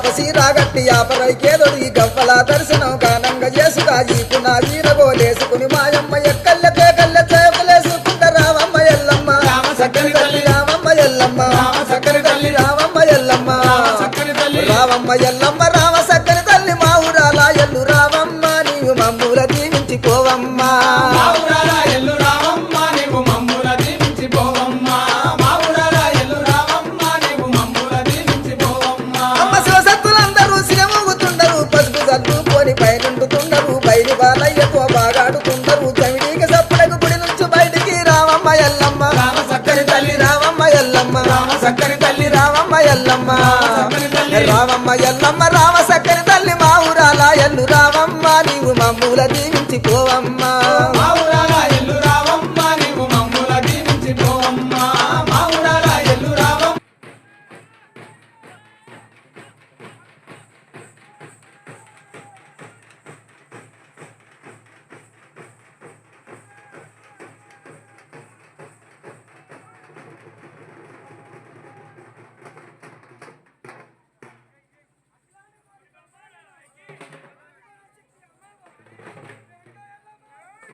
తాపసి రాగట్టి ఆపరైకేదొడి గవ్వల దర్శనం గానంగా చేసుగా ఈపు నా వీరగోలేసుకుని మాయమ్మ ఎక్కల్లకే కళ్ళ చేపలేసుకుంట రావమ్మ ఎల్లమ్మ చక్కని తల్లి రావమ్మ ఎల్లమ్మ చక్కని తల్లి రావమ్మ ఎల్లమ్మ రావమ్మ ఎల్లమ్మ రామ చక్కని తల్లి మా ఊరాల ఎల్లు రావమ్మ నీవు మమ్ముల దీవించిపోవమ్మా పైనుండుతుండరు బయలు బాలయ్యతో బాగాడుతుండరు చమిడికి సప్పుడకు గుడి నుంచి బయటికి రావమ్మ ఎల్లమ్మ చక్కని తల్లి రావమ్మ ఎల్లమ్మ చక్కని తల్లి రావమ్మ ఎల్లమ్మ రావమ్మ ఎల్లమ్మ రామ చక్కని తల్లి మా ఊరాల ఎల్లు రావమ్మ నీవు మమ్ముల దీవించిపోవమ్మా